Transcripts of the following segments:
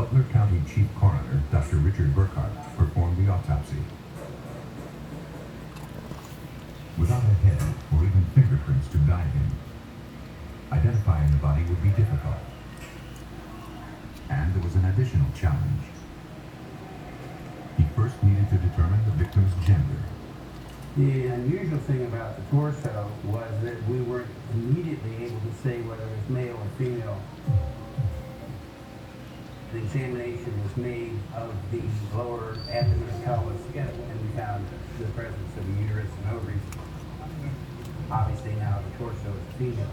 Butler County Chief Coroner, Dr. Richard Burkhart, performed the autopsy. Without a head or even fingerprints to guide him, identifying the body would be difficult. And there was an additional challenge. He first needed to determine the victim's gender. The unusual thing about the torso was that we weren't immediately able to say whether it was male or female. The examination was made of the lower abdomen and pelvis, and we found the presence of the uterus and ovaries. Obviously now the torso is female.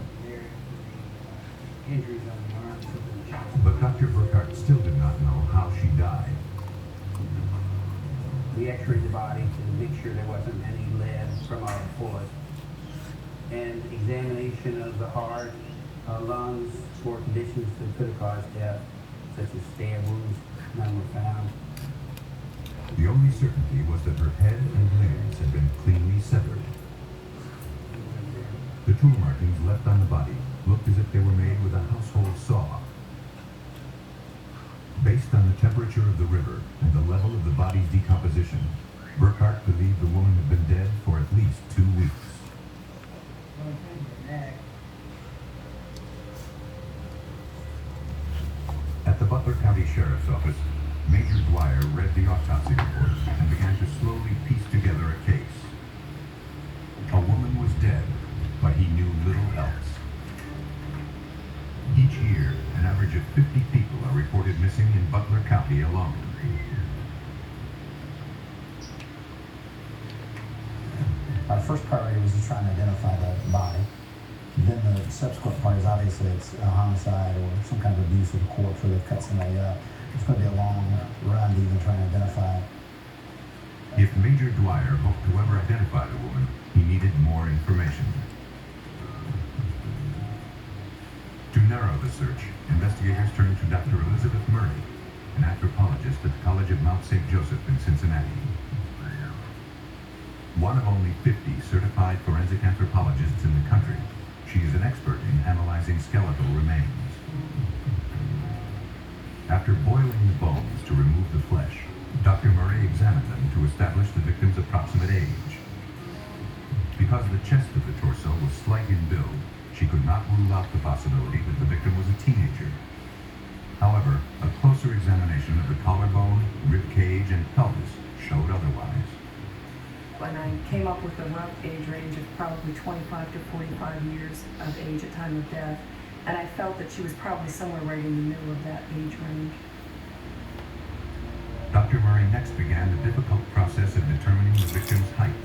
Injuries on the arms have been challenged. But Dr. Burkhart still did not know how she died. We x-rayed the body to make sure there wasn't any lead from our bullet. And examination of the heart, lungs for conditions that could have caused death, such as stab wounds, none were found. The only certainty was that her head and limbs had been cleanly severed. The tool markings left on the body looked as if they were made with a household saw. Based on the temperature of the river and the level of the body's decomposition, Burkhart believed the woman had been dead for at least 2 weeks. At the Butler County Sheriff's Office, Major Dwyer read the autopsy report and began to slowly piece together a case. A woman was dead, but he knew little else. Each year, an average of 50 people are reported missing in Butler County alone. Our first priority was to try and identify the body. Then the subsequent part is obviously it's a homicide or some kind of abuse of the corpse where they've cut somebody up. It's going to be a long run to even try and identify it. If Major Dwyer hoped to ever identify the woman, he needed more information. To narrow the search, investigators turned to Dr. Elizabeth Murray, an anthropologist at the College of Mount St. Joseph in Cincinnati. One of only 50 certified forensic anthropologists in the country, she is an expert in analyzing skeletal remains. After boiling the bones to remove the flesh, Dr. Murray examined them to establish the victim's approximate age. Because the chest of the torso was slight in build, she could not rule out the possibility that the victim was a teenager. However, a closer examination of the collarbone, rib cage, and pelvis showed otherwise. And I came up with a rough age range of probably 25 to 45 years of age at time of death, and I felt that she was probably somewhere right in the middle of that age range. Dr. Murray next began the difficult process of determining the victim's height.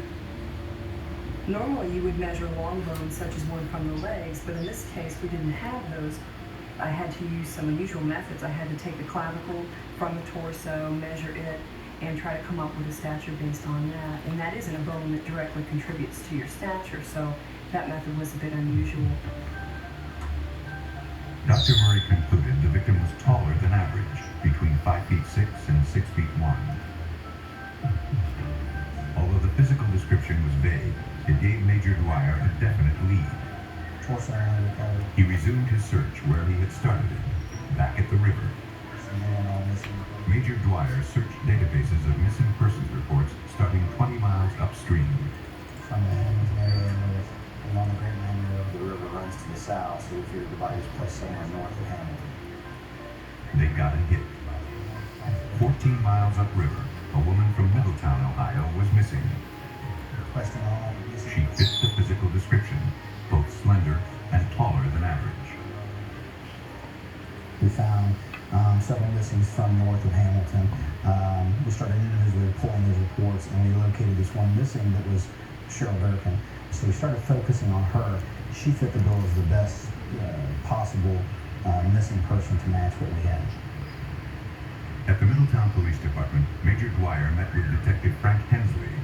Normally you would measure long bones such as one from the legs, but in this case we didn't have those. I had to use some unusual methods. I had to take the clavicle from the torso, measure it, and try to come up with a stature based on that. And that isn't a bone that directly contributes to your stature, so that method was a bit unusual. Dr. Murray concluded the victim was taller than average, between 5'6" and 6'1". Although the physical description was vague, it gave Major Dwyer a definite lead. He resumed his search where he had started it, back at the river. Major Dwyer searched databases of missing persons reports starting 20 miles upstream. From the Hamilton area along the Great Manor Road, the river runs to the south, so we figured the body was placed somewhere north of Hamilton. They got a hit. 14 miles upriver, a woman from Middletown, Ohio, was missing. She fit the physical description, both slender and taller than average. We found several missings from north of Hamilton. We started individually pulling those reports, and we located this one missing that was Cheryl Durkin. So we started focusing on her. She fit the bill as the best possible missing person to match what we had. At the Middletown Police Department, Major Dwyer met with Detective Frank Hensley.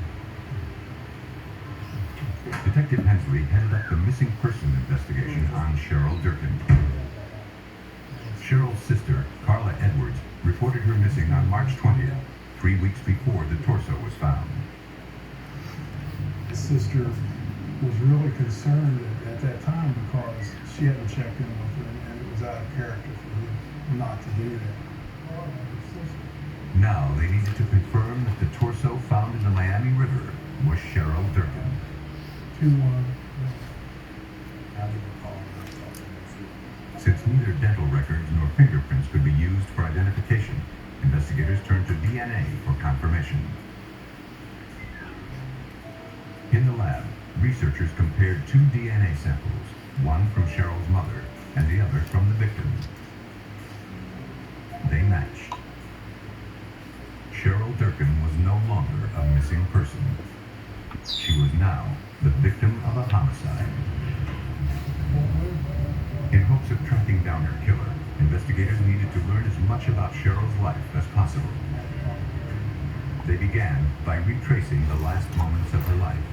Detective Hensley headed up the missing person investigation on Cheryl Durkin. Cheryl's sister, Carla Edwards, reported her missing on March 20th, 3 weeks before the torso was found. His sister was really concerned at that time because she hadn't checked in with her, and it was out of character for him not to do that. Now they needed to confirm that the torso found in the Miami River was Cheryl Durkin. How do you recall not talking to you? Since neither dental records nor fingerprints could be used for identification, investigators turned to DNA for confirmation. In the lab, researchers compared two DNA samples, one from Cheryl's mother and the other from the victim. They matched. Cheryl Durkin was no longer a missing person. She was now the victim of a homicide. In hopes of tracking down her killer, investigators needed to learn as much about Cheryl's life as possible. They began by retracing the last moments of her life.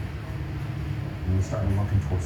And we started looking towards